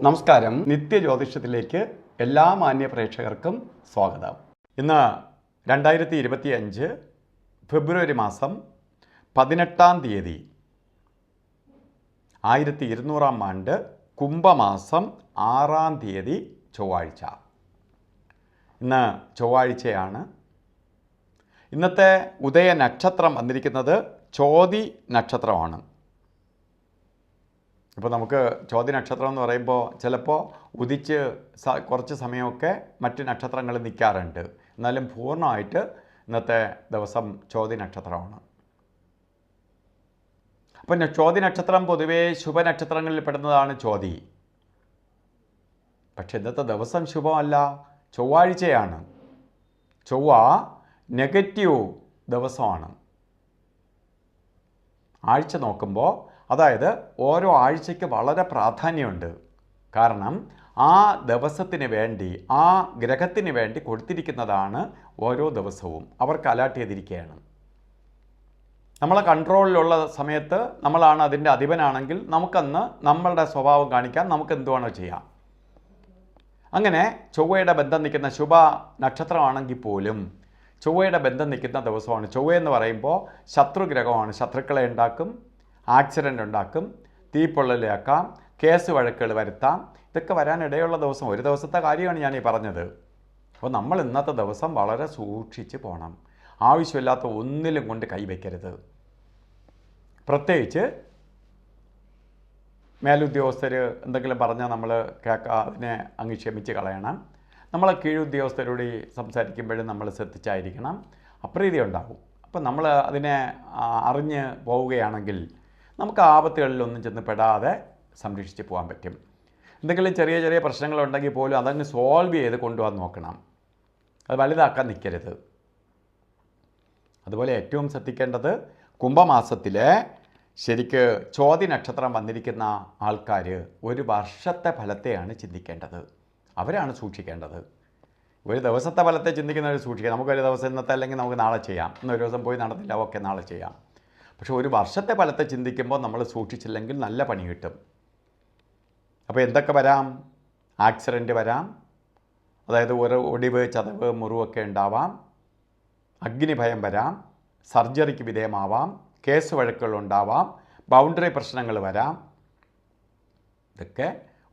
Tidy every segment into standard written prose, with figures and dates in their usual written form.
നമസ്കാരം. നിത്യജ്യോതിഷത്തിലേക്ക് എല്ലാ മാന്യ പ്രേക്ഷകർക്കും സ്വാഗതം. ഇന്ന് 2025 ഫെബ്രുവരി മാസം 18 തീയതി 1200 ആണ്ട് കുംഭമാസം 6 തീയതി ചൊവ്വാഴ്ച. ഇന്ന് ചൊവ്വാഴ്ചയാണ്. ഇന്നത്തെ ഉദയ നക്ഷത്രം വന്നിരിക്കുന്നത് ചോതി നക്ഷത്രമാണ്. ഇപ്പോൾ നമുക്ക് ചോതി നക്ഷത്രം എന്ന് പറയുമ്പോൾ ചിലപ്പോൾ ഉദിച്ച് കുറച്ച് സമയമൊക്കെ മറ്റ് നക്ഷത്രങ്ങൾ നിൽക്കാറുണ്ട്. എന്നാലും പൂർണ്ണമായിട്ട് ഇന്നത്തെ ദിവസം ചോതി നക്ഷത്രമാണ്. അപ്പം ചോതി നക്ഷത്രം പൊതുവേ ശുഭനക്ഷത്രങ്ങളിൽ പെടുന്നതാണ് ചോതി. പക്ഷെ ഇന്നത്തെ ദിവസം ശുഭമല്ല, ചൊവ്വാഴ്ചയാണ്. ചൊവ്വ നെഗറ്റീവ് ദിവസമാണ്. ആഴ്ച നോക്കുമ്പോൾ അതായത് ഓരോ ആഴ്ചയ്ക്ക് വളരെ പ്രാധാന്യമുണ്ട്. കാരണം ആ ദിവസത്തിന് വേണ്ടി, ആ ഗ്രഹത്തിന് വേണ്ടി കൊടുത്തിരിക്കുന്നതാണ് ഓരോ ദിവസവും. അവർക്ക് അലാട്ട് ചെയ്തിരിക്കുകയാണ്. നമ്മളെ കൺട്രോളിലുള്ള സമയത്ത് നമ്മളാണ് അതിൻ്റെ അധിപനാണെങ്കിൽ നമുക്കന്ന് നമ്മളുടെ സ്വഭാവം കാണിക്കാൻ നമുക്ക് എന്തുവേണോ ചെയ്യാം. അങ്ങനെ ചൊവ്വയുടെ ബന്ധം നിൽക്കുന്ന ശുഭ നക്ഷത്രമാണെങ്കിൽ പോലും ചൊവ്വയുടെ ബന്ധം നിൽക്കുന്ന ദിവസമാണ്. ചൊവ്വയെന്ന് പറയുമ്പോൾ ശത്രുഗ്രഹമാണ്. ശത്രുക്കളെ ഉണ്ടാക്കും, ആക്സിഡൻ്റ് ഉണ്ടാക്കും, തീപ്പൊള്ളലാക്കാം, കേസ് വഴക്കുകൾ വരുത്താം. ഇതൊക്കെ വരാനിടയുള്ള ദിവസം. ഒരു ദിവസത്തെ കാര്യമാണ് ഞാൻ ഈ പറഞ്ഞത്. അപ്പോൾ നമ്മൾ ഇന്നത്തെ ദിവസം വളരെ സൂക്ഷിച്ച് പോകണം. ആവശ്യമില്ലാത്ത ഒന്നിലും കൊണ്ട് കൈവയ്ക്കരുത്. പ്രത്യേകിച്ച് മേലുദ്യോഗസ്ഥർ എന്തെങ്കിലും പറഞ്ഞാൽ നമ്മൾ അതിനെ അങ്ങ് ക്ഷമിച്ച് കളയണം. നമ്മളെ കീഴുദ്യോഗസ്ഥരോട് സംസാരിക്കുമ്പോഴും നമ്മൾ ശ്രദ്ധിച്ചായിരിക്കണം. അപ്രീതി ഉണ്ടാകും. അപ്പം നമ്മൾ അതിനെ അറിഞ്ഞ് പോവുകയാണെങ്കിൽ നമുക്ക് ആപത്തുകളിലൊന്നും ചെന്ന് പെടാതെ സംരക്ഷിച്ച് പോകാൻ പറ്റും. എന്തെങ്കിലും ചെറിയ ചെറിയ പ്രശ്നങ്ങളുണ്ടെങ്കിൽ പോലും അതങ്ങ് സോൾവ് ചെയ്ത് കൊണ്ടുപോകാൻ നോക്കണം. അത് വലുതാക്കാൻ നിൽക്കരുത്. അതുപോലെ ഏറ്റവും ശ്രദ്ധിക്കേണ്ടത് കുംഭമാസത്തിലെ ശരിക്ക് ചോതി നക്ഷത്രം വന്നിരിക്കുന്ന ആൾക്കാർ ഒരു വർഷത്തെ ഫലത്തെയാണ് ചിന്തിക്കേണ്ടത്. അവരാണ് സൂക്ഷിക്കേണ്ടത്. ഒരു ദിവസത്തെ ഫലത്തെ ചിന്തിക്കുന്നവർ സൂക്ഷിക്കുക. നമുക്കൊരു ദിവസം ഇന്നത്തെ അല്ലെങ്കിൽ നമുക്ക് നാളെ ചെയ്യാം. ഇന്നൊരു ദിവസം പോയി നടന്നില്ല, ഓക്കെ നാളെ ചെയ്യാം. പക്ഷെ ഒരു വർഷത്തെ ഫലത്തെ ചിന്തിക്കുമ്പോൾ നമ്മൾ സൂക്ഷിച്ചില്ലെങ്കിൽ നല്ല പണി കിട്ടും. അപ്പോൾ എന്തൊക്കെ വരാം? ആക്സിഡൻറ്റ് വരാം. അതായത് ഒരു ഒടിവ്, ചതവ്, മുറിവൊക്കെ ഉണ്ടാവാം. അഗ്നിഭയം വരാം. സർജറിക്ക് വിധേയമാവാം. കേസ് വഴക്കുകൾ ഉണ്ടാവാം. ബൗണ്ടറി പ്രശ്നങ്ങൾ വരാം. ഇതൊക്കെ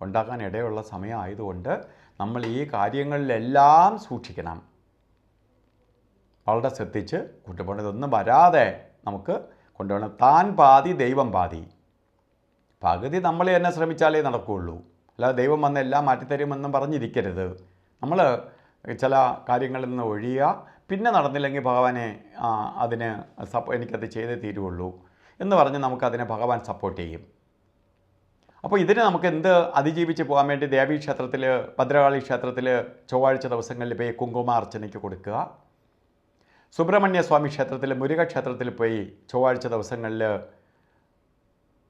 ഉണ്ടാക്കാൻ ഇടയുള്ള സമയമായതുകൊണ്ട് നമ്മൾ ഈ കാര്യങ്ങളിലെല്ലാം സൂക്ഷിക്കണം. വളരെ ശ്രദ്ധിച്ച് കൊണ്ടുപോകണം. ഇതൊന്നും വരാതെ നമുക്ക് കൊണ്ടുപോകണം. താൻ പാതി ദൈവം പാതി. പകുതി നമ്മൾ തന്നെ ശ്രമിച്ചാലേ നടക്കുകയുള്ളൂ. അല്ലാതെ ദൈവം വന്ന് എല്ലാം മാറ്റിത്തരുമെന്നും പറഞ്ഞിരിക്കരുത്. നമ്മൾ ചില കാര്യങ്ങളിൽ നിന്ന് ഒഴിയുക. പിന്നെ നടന്നില്ലെങ്കിൽ ഭഗവാനെ അതിന് എനിക്കത് ചെയ്തേ തീരുള്ളൂ എന്ന് പറഞ്ഞ് നമുക്കതിനെ ഭഗവാൻ സപ്പോർട്ട് ചെയ്യും. അപ്പോൾ ഇതിന് നമുക്ക് എന്ത് അതിജീവിച്ച് പോകാൻ വേണ്ടി ദേവീക്ഷേത്രത്തിൽ, ഭദ്രകാളി ക്ഷേത്രത്തിൽ ചൊവ്വാഴ്ച ദിവസങ്ങളിൽ പോയി കുങ്കുമാർച്ചനയ്ക്ക് കൊടുക്കുക. സുബ്രഹ്മണ്യ സ്വാമി ക്ഷേത്രത്തിൽ, മുരുക ക്ഷേത്രത്തിൽ പോയി ചൊവ്വാഴ്ച ദിവസങ്ങളിൽ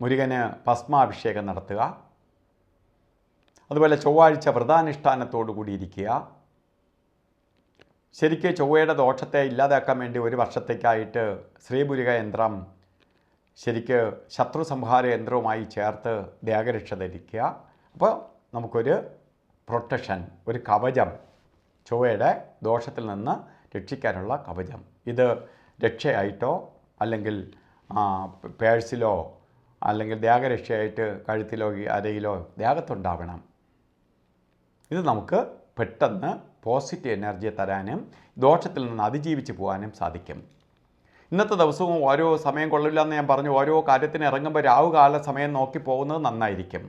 മുരുകന് ഭസ്മാഭിഷേകം നടത്തുക. അതുപോലെ ചൊവ്വാഴ്ച വ്രതാനുഷ്ഠാനത്തോടു കൂടി ഇരിക്കുക. ശരിക്ക് ചൊവ്വയുടെ ദോഷത്തെ ഇല്ലാതാക്കാൻ വേണ്ടി ഒരു വർഷത്തേക്കായിട്ട് ശ്രീമുരുക യന്ത്രം ശരിക്ക് ശത്രു സംഹാര യന്ത്രവുമായി ചേർത്ത് ദേഹരക്ഷ ധരിക്കുക. അപ്പോൾ നമുക്കൊരു പ്രൊട്ടക്ഷൻ, ഒരു കവചം, ചൊവ്വയുടെ ദോഷത്തിൽ നിന്ന് രക്ഷിക്കാനുള്ള കവചം. ഇത് രക്ഷയായിട്ടോ അല്ലെങ്കിൽ പേഴ്സിലോ അല്ലെങ്കിൽ ദേഹരക്ഷയായിട്ട് കഴുത്തിലോ അരയിലോ ദേഹത്തുണ്ടാവണം. ഇത് നമുക്ക് പെട്ടെന്ന് പോസിറ്റീവ് എനർജിയെ തരാനും ദോഷത്തിൽ നിന്ന് അതിജീവിച്ച് പോകാനും സാധിക്കും. ഇന്നത്തെ ദിവസവും ഓരോ സമയം കൊള്ളില്ല എന്ന് ഞാൻ പറഞ്ഞു. ഓരോ കാര്യത്തിന് ഇറങ്ങുമ്പോൾ രാവുകാല സമയം നോക്കി പോകുന്നത് നന്നായിരിക്കും.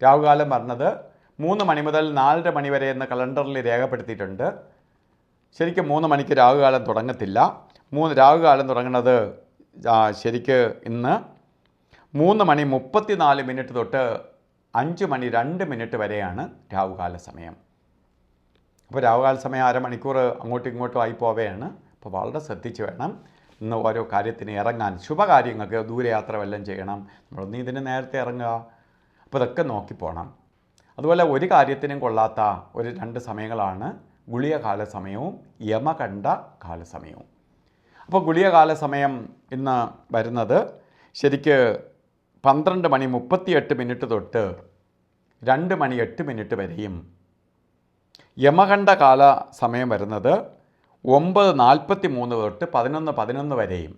രാവുകാലം പറഞ്ഞത് 3 മണി മുതൽ 4:30 മണി വരെ എന്ന് കലണ്ടറിൽ രേഖപ്പെടുത്തിയിട്ടുണ്ട്. ശരിക്കും 3 മണിക്ക് രാവുകാലം തുടങ്ങത്തില്ല. രാവുകാലം തുടങ്ങുന്നത് ശരിക്ക് ഇന്ന് 3 മണി 34 മിനിറ്റ് തൊട്ട് 5 മണി 2 മിനിറ്റ് വരെയാണ് രാവുകാല സമയം. അപ്പോൾ രാവുകാല സമയം അരമണിക്കൂർ അങ്ങോട്ടും ഇങ്ങോട്ടും ആയി പോവുകയാണ്. അപ്പോൾ വളരെ ശ്രദ്ധിച്ച് വേണം ഇന്ന് ഓരോ കാര്യത്തിന് ഇറങ്ങാൻ. ശുഭകാര്യങ്ങൾക്ക് ദൂരയാത്ര വല്ലതും ചെയ്യണം, നമ്മളൊന്ന് ഇതിന് നേരത്തെ ഇറങ്ങുക. അപ്പോൾ ഇതൊക്കെ നോക്കിപ്പോണം. അതുപോലെ ഒരു കാര്യത്തിനും കൊള്ളാത്ത ഒരു 2 സമയങ്ങളാണ് ഗുളികകാല സമയവും യമകണ്ഠ കാലസമയവും. അപ്പോൾ ഗുളികകാല സമയം ഇന്ന് വരുന്നത് ശരിക്ക് 12 മണി 38 മിനിറ്റ് തൊട്ട് 2:08 വരെയും യമകണ്ഠ കാല സമയം വരുന്നത് 9:43 തൊട്ട് 11:11 വരെയും.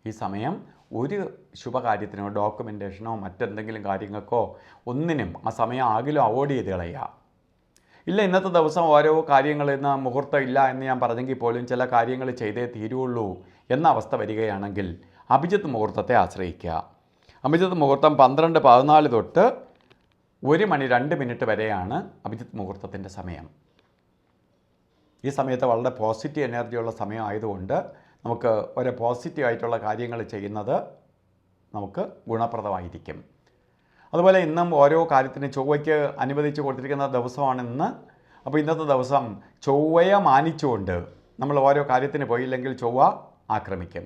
ഈ സമയം ഒരു ശുഭകാര്യത്തിനോ ഡോക്യുമെൻറ്റേഷനോ മറ്റെന്തെങ്കിലും കാര്യങ്ങൾക്കോ ഒന്നിനും ആ സമയം ആകിലും അവോയ്ഡ് ചെയ്ത് കളയുക. ഇല്ല, ഇന്നത്തെ ദിവസം ഓരോ കാര്യങ്ങൾ ഇന്ന് മുഹൂർത്തം ഇല്ല എന്ന് ഞാൻ പറഞ്ഞെങ്കിൽ പോലും ചില കാര്യങ്ങൾ ചെയ്തേ തീരുള്ളൂ എന്ന അവസ്ഥ വരികയാണെങ്കിൽ അഭിജിത്ത് മുഹൂർത്തത്തെ ആശ്രയിക്കുക. അഭിജിത്ത് മുഹൂർത്തം 12:14 തൊട്ട് 1:02 വരെയാണ് അഭിജിത്ത് മുഹൂർത്തത്തിൻ്റെ സമയം. ഈ സമയത്ത് വളരെ പോസിറ്റീവ് എനർജിയുള്ള സമയമായതുകൊണ്ട് നമുക്ക് ഒരു പോസിറ്റീവായിട്ടുള്ള കാര്യങ്ങൾ ചെയ്യുന്നത് നമുക്ക് ഗുണപ്രദമായിരിക്കും. അതുപോലെ ഇന്നും ഓരോ കാര്യത്തിനും ചൊവ്വയ്ക്ക് അനുവദിച്ച് കൊടുത്തിരിക്കുന്ന ദിവസമാണ് ഇന്ന്. അപ്പോൾ ഇന്നത്തെ ദിവസം ചൊവ്വയെ മാനിച്ചുകൊണ്ട് നമ്മൾ ഓരോ കാര്യത്തിന് പോയില്ലെങ്കിൽ ചൊവ്വ ആക്രമിക്കും.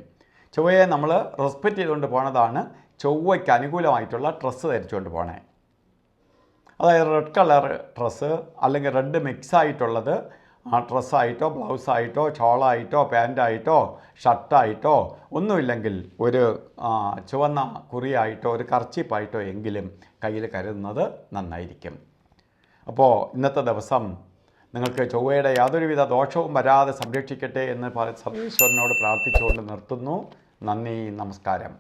ചൊവ്വയെ നമ്മൾ റെസ്പെക്റ്റ് ചെയ്തുകൊണ്ട് പോണതാണ് ചൊവ്വയ്ക്ക് അനുകൂലമായിട്ടുള്ള ഡ്രസ്സ് ധരിച്ചുകൊണ്ട് പോണേ. അതായത് റെഡ് കളർ ഡ്രസ്സ് അല്ലെങ്കിൽ റെഡ് മിക്സ് ആയിട്ടുള്ളത് ഡ്രസ്സായിട്ടോ ബ്ലൗസായിട്ടോ ഷോളായിട്ടോ പാൻറ്റായിട്ടോ ഷർട്ടായിട്ടോ ഒന്നുമില്ലെങ്കിൽ ഒരു ചുവന്ന കുറിയായിട്ടോ ഒരു കർച്ചീപ്പായിട്ടോ എങ്കിലും കയ്യിൽ കരുതുന്നത് നന്നായിരിക്കും. അപ്പോൾ ഇന്നത്തെ ദിവസം നിങ്ങൾക്ക് ചൊവ്വയുടെ യാതൊരുവിധ ദോഷവും വരാതെ സംരക്ഷിക്കട്ടെ എന്ന് സർവേശ്വരനോട് പ്രാർത്ഥിച്ചുകൊണ്ട് നിർത്തുന്നു. നന്ദി, നമസ്കാരം.